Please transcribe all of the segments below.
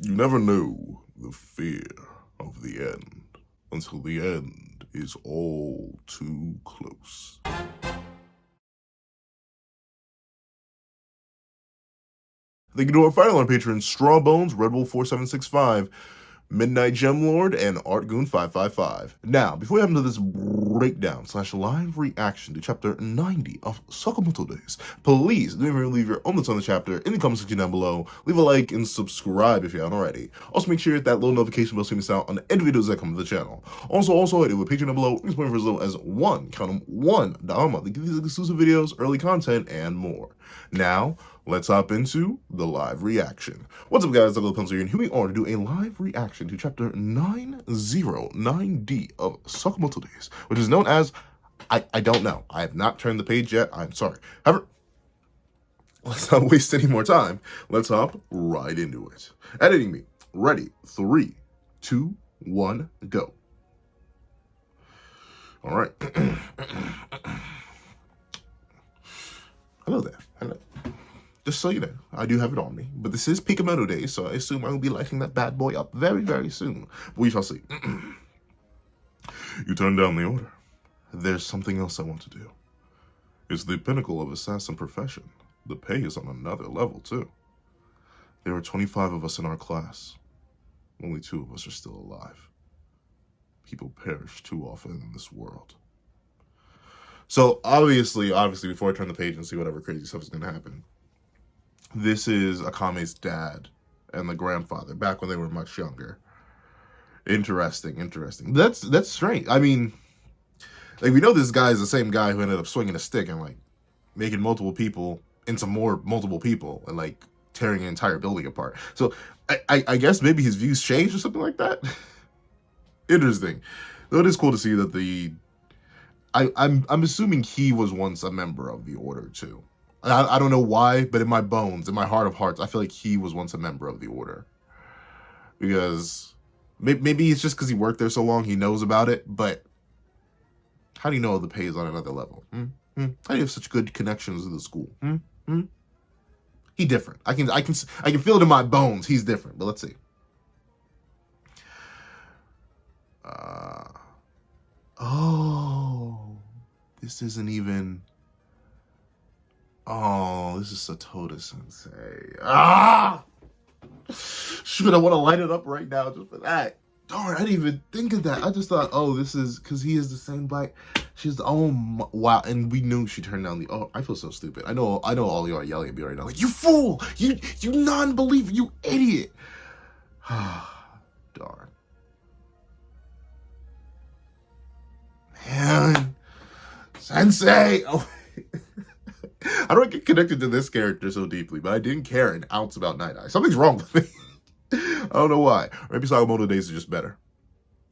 You never know the fear of the end until the end is all too close. Thank you to our final on Patreon, Strawbones, Red Bull 4765, Midnight Gemlord, and ArtGoon555. Now, before we hop into this breakdown / live reaction to chapter 90 of Sakamoto Days, please do remember to leave your own thoughts on the chapter in the comment section down below. Leave a like and subscribe if you haven't already. Also, make sure you hit that little notification bell so you miss out on any videos that come to the channel. Also, hit it with Patreon down below. It's for as little as $1 a month to give these exclusive videos, early content, and more. Now, let's hop into the live reaction. What's up, guys? Double Pencil here, and here we are to do a live reaction to chapter 909D of Sakamoto Days, which is known as I don't know. I have not turned the page yet. I'm sorry. However, let's not waste any more time. Let's hop right into it. Editing me. Ready. 3, 2, 1, go. All right. Hello there. Hello. Just so you know, I do have it on me. But this is Sakamoto Days, so I assume I will be lighting that bad boy up very, very soon. But we shall see. You turned down the order. There's something else I want to do. It's the pinnacle of assassin profession. The pay is on another level, too. There are 25 of us in our class. Only 2 of us are still alive. People perish too often in this world. So, obviously, before I turn the page and see whatever crazy stuff is going to happen, this is Akame's dad and the grandfather, back when they were much younger. Interesting. That's strange. I mean, like, we know this guy is the same guy who ended up swinging a stick and, like, making multiple people into multiple people and, like, tearing an entire building apart. So, I guess maybe his views changed or something like that. Interesting. Though it is cool to see that I'm assuming he was once a member of the Order, too. I don't know why, but in my bones, in my heart of hearts, I feel like he was once a member of the Order. Because maybe it's just because he worked there so long, he knows about it, but how do you know the pay is on another level? How do you have such good connections to the school? He different. I can feel it in my bones. He's different, but let's see. Oh, this isn't even... Oh, this is Satoda Sensei. Shoot, I want to light it up right now just for that. Darn, I didn't even think of that. I just thought, oh, this is because he is the same black. She's wow, and we knew she turned down the. Oh, I feel so stupid. I know all y'all are yelling at me right now, like, you fool, you non-believer, you idiot. Darn, man, Sensei. Oh. How do I get connected to this character so deeply? But I didn't care an ounce about Night Eye. Something's wrong with me. I don't know why. Maybe Sakamoto Days is just better,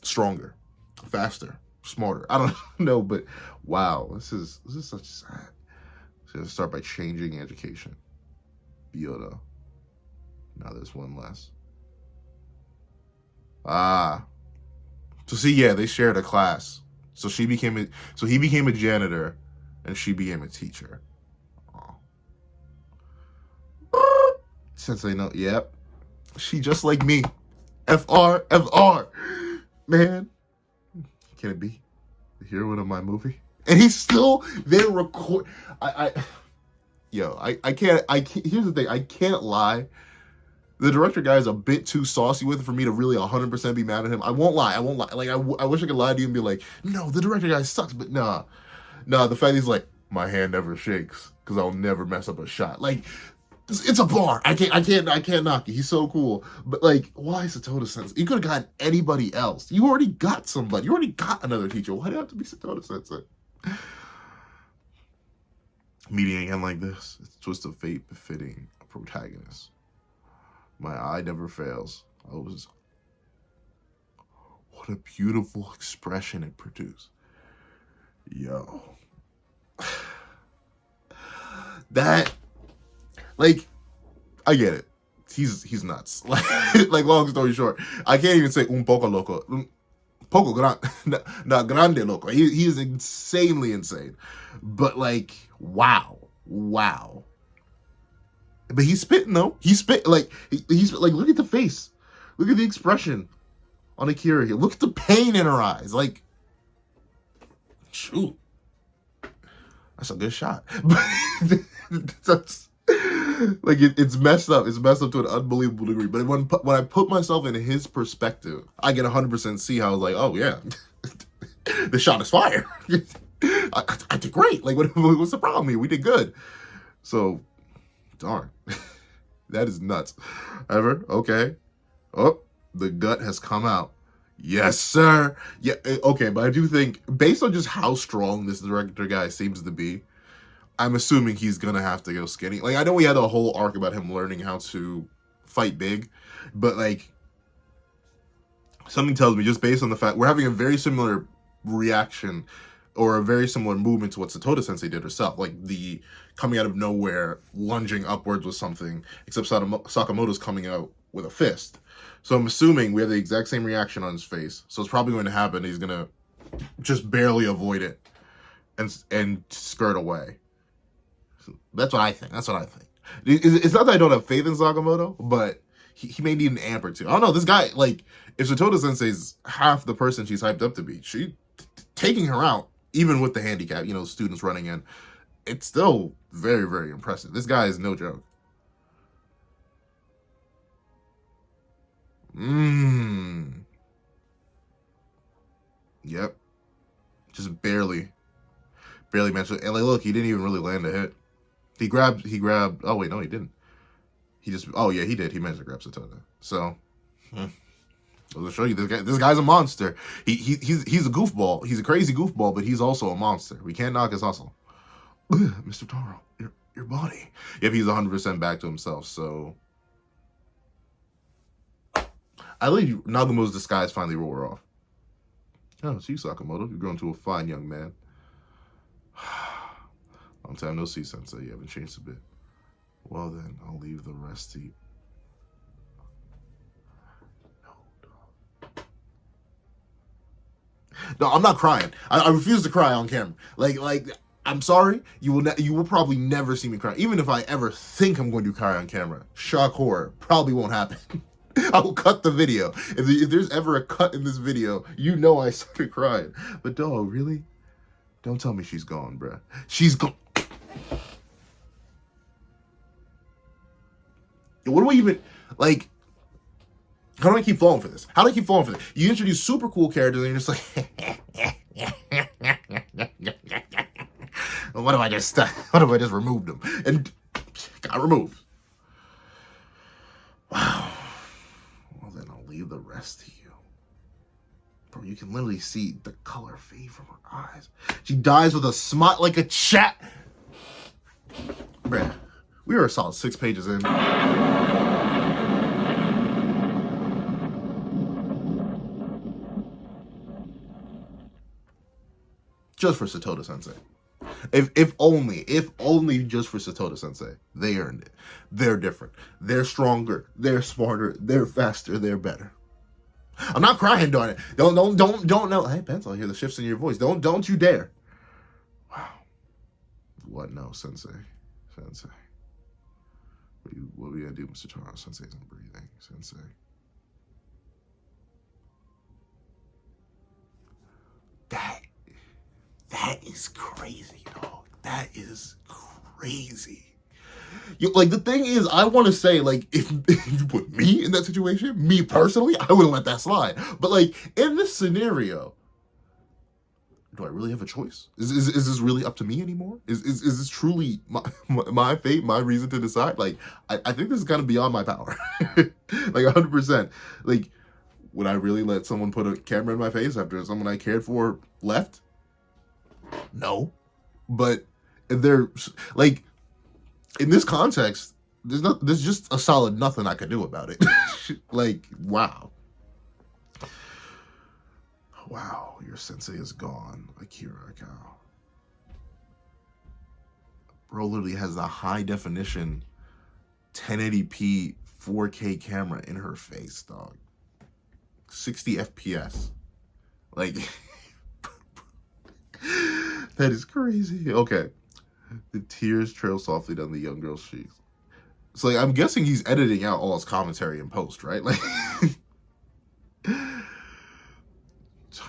stronger, faster, smarter. I don't know, but wow, this is such sad. So let's start by changing education. Bioda. Now there's one less. So see, yeah, they shared a class. So he became a janitor, and she became a teacher. Sensei, no, yep. She just like me. FR. Man. Can it be the heroine of my movie? And he's still there record. I can't, here's the thing. I can't lie. The director guy is a bit too saucy with it for me to really 100% be mad at him. I won't lie. Like, I wish I could lie to you and be like, no, the director guy sucks. But nah, the fact he's like, my hand never shakes because I'll never mess up a shot. Like, it's a bar. I can't knock it. He's so cool. But, like, why Satoda Sensei? You could have gotten anybody else. You already got somebody. You already got another teacher. Why do you have to be Satoda Sensei? Meeting again like this, it's a twist of fate befitting a protagonist. My eye never fails. What a beautiful expression it produced. Yo. That, like, I get it. He's nuts. Like, long story short, I can't even say un poco loco. Poco grande loco. He is insanely insane. But, like, wow. But he's spitting though. He's spit like he's like, look at the face. Look at the expression on Akira here. Look at the pain in her eyes. Like, shoot. That's a good shot. That's, like, it's messed up. It's messed up to an unbelievable degree. But when I put myself in his perspective, I can 100% see how I was like, oh, yeah. The shot is fire. I did great. Like, what's the problem here? We did good. So, darn. That is nuts. Ever? Okay. Oh, the gut has come out. Yes, sir. Yeah, okay, but I do think, based on just how strong this director guy seems to be, I'm assuming he's gonna have to go skinny. Like, I know we had a whole arc about him learning how to fight big, but, like, something tells me, just based on the fact we're having a very similar reaction or a very similar movement to what Satoda Sensei did herself, like the coming out of nowhere, lunging upwards with something, except Sakamoto's coming out with a fist. So I'm assuming we have the exact same reaction on his face. So it's probably going to happen. He's going to just barely avoid it and skirt away. So that's what I think. That's what I think. It's not that I don't have faith in Sakamoto, but he may need an amp or two. I don't know. This guy, like, if Satoda Sensei's half the person she's hyped up to be, taking her out, even with the handicap, you know, students running in, it's still very, very impressive. This guy is no joke. Yep. Just barely managed it. And like, look, he didn't even really land a hit. He grabbed, oh wait, no, he didn't. He just, oh yeah, he did. He managed to grab Satoda. So, I'll show you, this guy's a monster. He's a goofball. He's a crazy goofball, but he's also a monster. We can't knock his hustle. Mr. Taro, your body. Yep, he's 100% back to himself, so. I believe Nagumo's disguise finally wore off. Oh, see, Sakamoto, you've grown to a fine young man. Long time no see, Sensei. You haven't changed a bit. Well then, I'll leave the rest to you. No, I'm not crying. I refuse to cry on camera. Like, I'm sorry. You will probably never see me cry. Even if I ever think I'm going to cry on camera, shock horror probably won't happen. I will cut the video. If there's ever a cut in this video, you know I started crying. But dog, really? Don't tell me she's gone, bruh. She's gone. What do I even, like, how do I keep falling for this? How do I keep falling for this? You introduce super cool characters and you're just like, what if I just removed them? And got removed. Wow. Well, then I'll leave the rest to you. Bro, you can literally see the color fade from her eyes. She dies with a smile like a chat. Bruh, we are a solid 6 pages in. Just for Satoda Sensei. If only just for Satoda Sensei. They earned it. They're different. They're stronger. They're smarter. They're faster. They're better. I'm not crying, darn it. Don't know. Hey, Pencil, I hear the shifts in your voice. Don't you dare. Wow. What? No, Sensei. What are we gonna do, Mr. Taro? Sensei isn't breathing. Sensei. That is crazy, dog. That is crazy. Like, the thing is, I want to say, like, if you put me in that situation, me personally, I wouldn't let that slide. But, like, in this scenario, do I really have a choice? Is this really up to me anymore? Is this truly my fate, my reason to decide? Like, I think this is kind of beyond my power. Like, 100%. Like, would I really let someone put a camera in my face after someone I cared for left? No. But if they're, like, in this context, there's just a solid nothing I could do about it. Like, wow. Wow, your sensei is gone, Akira Kao. Bro literally has a high definition 1080p 4K camera in her face, dog. 60 FPS. Like, that is crazy. Okay. The tears trail softly down the young girl's cheeks. So, like, I'm guessing he's editing out all his commentary in post, right? Like,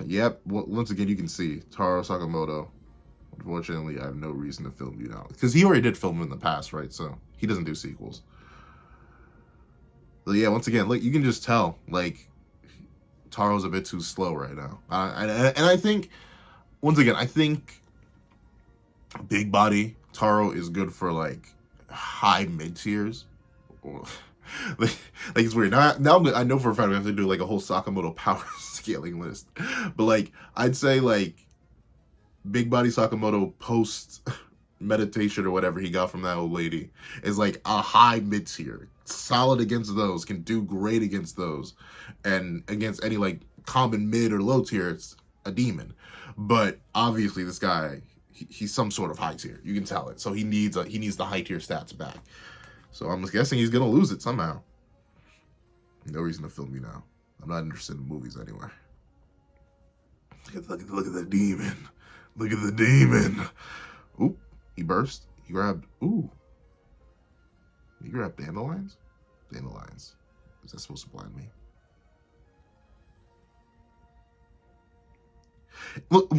Yep. Well, once again, you can see Taro Sakamoto. Unfortunately, I have no reason to film you now because he already did film in the past, right? So he doesn't do sequels. But yeah, once again, like you can just tell, like Taro's a bit too slow right now. And I think, once again, I think big body Taro is good for like high mid tiers. like, it's weird. Now I know for a fact we have to do like a whole Sakamoto power scaling list. But like I'd say like big body Sakamoto post meditation or whatever he got from that old lady is like a high mid tier. Solid against those, can do great against those, and against any like common mid or low tier, it's a demon. But obviously this guy, he's some sort of high tier. You can tell it. So he needs the high tier stats back. So I'm guessing he's gonna lose it somehow. No reason to film you now. I'm not interested in movies anyway. Look at the demon. Look at the demon. Oop, he burst. He grabbed. Ooh. He grabbed dandelions? Dandelions. Is that supposed to blind me? Look,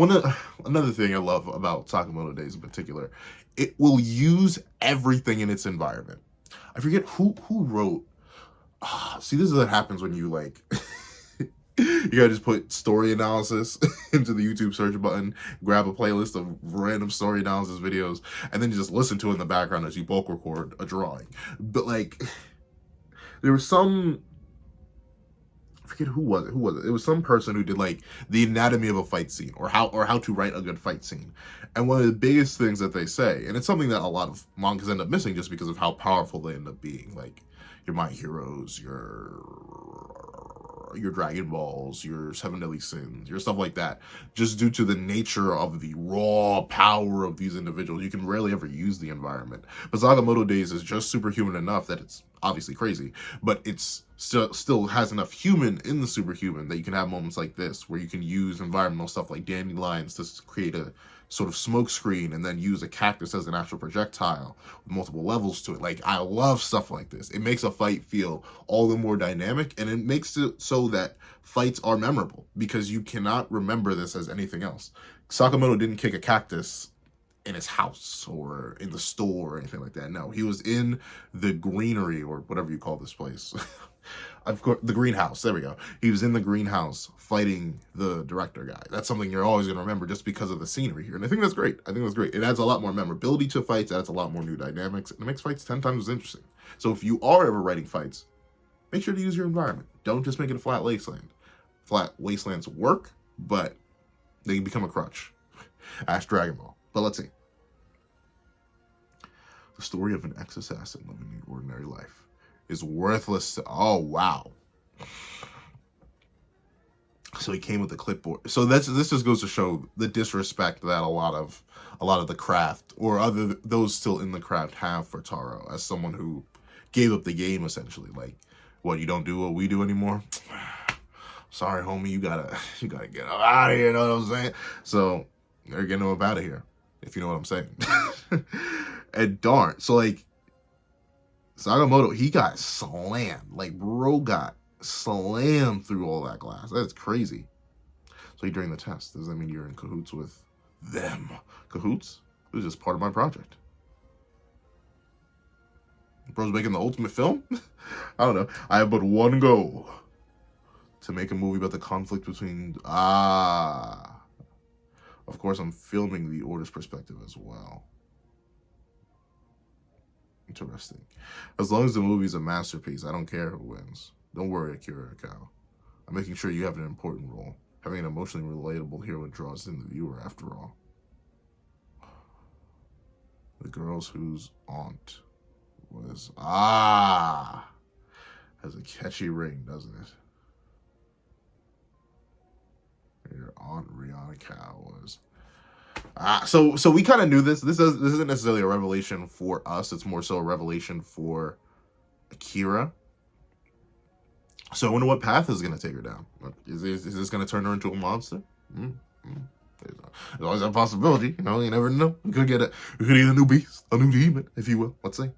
another thing I love about Sakamoto Days in particular, it will use everything in its environment. I forget who wrote. See, this is what happens when you like. You gotta just put story analysis into the YouTube search button, grab a playlist of random story analysis videos, and then you just listen to it in the background as you bulk record a drawing. But like, there was some, I forget who was it. It was some person who did like the anatomy of a fight scene, or how to write a good fight scene. And one of the biggest things that they say, and it's something that a lot of mangas end up missing just because of how powerful they end up being, like your My Heroes, your Dragon Balls, your Seven Deadly Sins, your stuff like that, just due to the nature of the raw power of these individuals, you can rarely ever use the environment. But Sakamoto Days is just superhuman enough that it's obviously crazy, but it's still has enough human in the superhuman that you can have moments like this where you can use environmental stuff like dandelions to create a sort of smoke screen and then use a cactus as an actual projectile with multiple levels to it. Like, I love stuff like this. It makes a fight feel all the more dynamic, and it makes it so that fights are memorable because you cannot remember this as anything else. Sakamoto didn't kick a cactus in his house or in the store or anything like that. No, he was in the greenery, or whatever you call this place. Of course, the greenhouse. There we go. He was in the greenhouse fighting the director guy. That's something you're always going to remember just because of the scenery here. And I think that's great. I think that's great. It adds a lot more memorability to fights. It adds a lot more new dynamics. And it makes fights 10 times as interesting. So if you are ever writing fights, make sure to use your environment. Don't just make it a flat wasteland. Flat wastelands work, but they can become a crutch. Ask Dragon Ball. But let's see. The story of an ex-assassin living the ordinary life is worthless. Oh, wow. So he came with the clipboard. So this just goes to show the disrespect that a lot of the craft, or those still in the craft, have for Taro as someone who gave up the game, essentially. Like, what, you don't do what we do anymore? Sorry, homie, you gotta get out of here, you know what I'm saying? So they're getting him up out of here, if you know what I'm saying. And darn, so like, Sakamoto, he got slammed. Like, bro got slammed through all that glass. That's crazy. So you during the test, does that mean you're in cahoots with them? Cahoots? It was just part of my project. Bro's making the ultimate film? I don't know. I have but one goal. To make a movie about the conflict between... Of course, I'm filming the Order's perspective as well. Interesting. As long as the movie's a masterpiece, I don't care who wins. Don't worry, Akira Akao. I'm making sure you have an important role. Having an emotionally relatable hero draws in the viewer, after all. The girls whose aunt was... Has a catchy ring, doesn't it? Your aunt Rihanna Cow was... So we kind of knew this. This isn't necessarily a revelation for us. It's more so a revelation for Akira. So I wonder what path is going to take her down. Is this going to turn her into a monster? There's always a possibility. You know, you never know. We could get a new beast, a new demon, if you will. Let's see.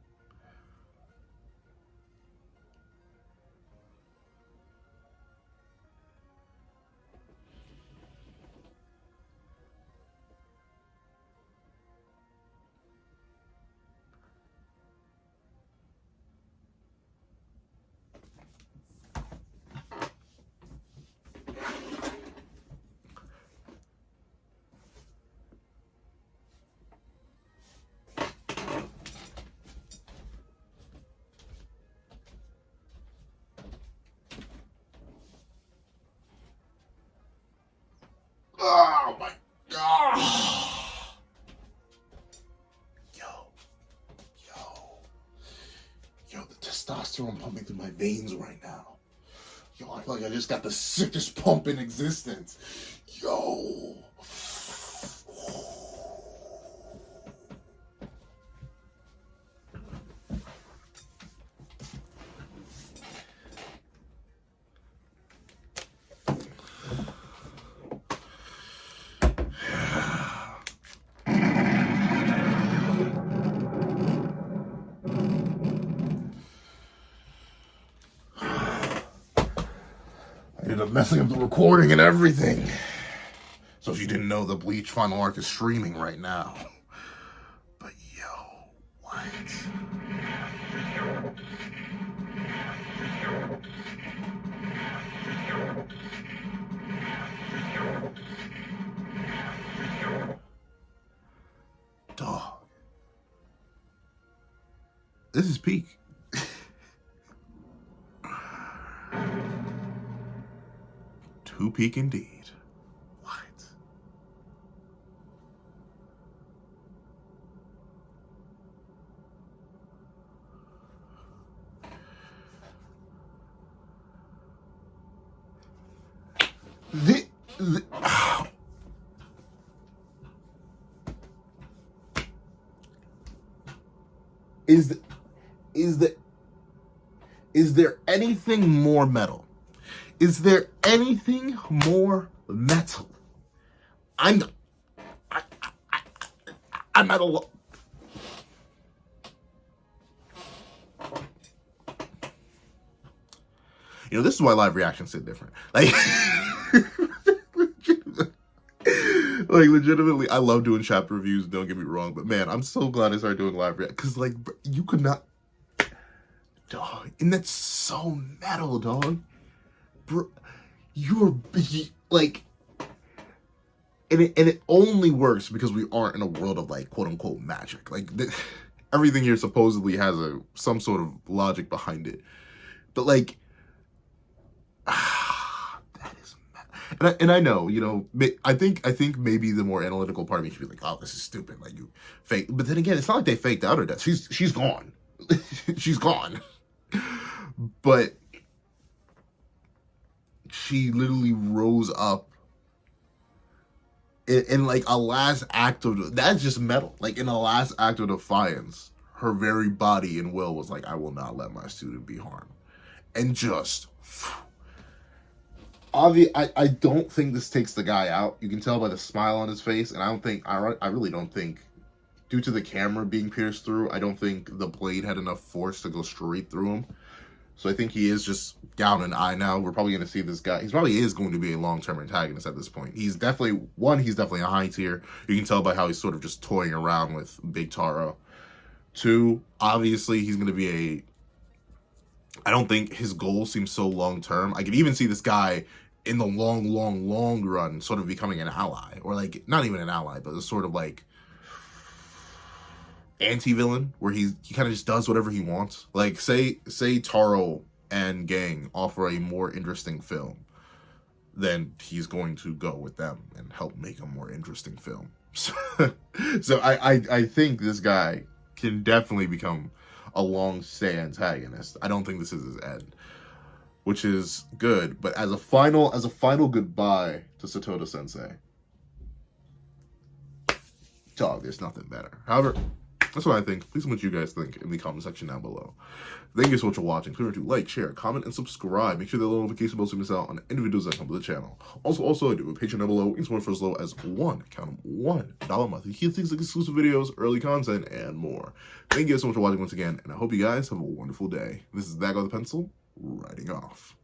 testosterone pumping through my veins right now. Yo, I feel like I just got the sickest pump in existence. Yo. I ended up messing up the recording and everything. So if you didn't know, the Bleach final arc is streaming right now. But yo, what? Dog. This is peak. Too peak indeed. What? Is there anything more metal? Is there anything more metal? I'm at a loss. You know, this is why live reactions hit different. Like, legitimately, I love doing chapter reviews, don't get me wrong, but man, I'm so glad I started doing live react, because, like, you could not, dog, and that's so metal, dog. Bro, you're, like, and it only works because we aren't in a world of, like, quote-unquote magic. Like, everything here supposedly has some sort of logic behind it. But, like, that is mad. And I know, you know, I think maybe the more analytical part of me should be like, oh, this is stupid. Like, you fake. But then again, it's not like they faked out her death. She's gone. She's gone. But she literally rose up in like a last act of, that's just metal. Like, in a last act of defiance, her very body and will was like, I will not let my student be harmed. And just, I don't think this takes the guy out. You can tell by the smile on his face, and I really don't think, due to the camera being pierced through, I don't think the blade had enough force to go straight through him. So I think he is just down an eye now. We're probably going to see this guy. He probably is going to be a long-term antagonist at this point. He's definitely a high tier. You can tell by how he's sort of just toying around with Big Taro. 2, obviously, he's going to be I don't think his goal seems so long-term. I could even see this guy in the long run sort of becoming an ally. Or, like, not even an ally, but a sort of, like, anti-villain where he kind of just does whatever he wants. Like, say Taro and gang offer a more interesting film, then he's going to go with them and help make a more interesting film. So I think this guy can definitely become a long-stay antagonist. I don't think this is his end, which is good. But as a final goodbye to Satoda Sensei, dog, there's nothing better. However, that's what I think. Please tell me what you guys think in the comment section down below. Thank you so much for watching. Please remember to like, share, comment, and subscribe. Make sure the little notification bell so you miss out on any videos that come to the channel. Also, I do a Patreon down below. You can support for as low as $1 a month. You get things like exclusive videos, early content, and more. Thank you guys so much for watching once again, and I hope you guys have a wonderful day. This is that guy with the pencil, writing off.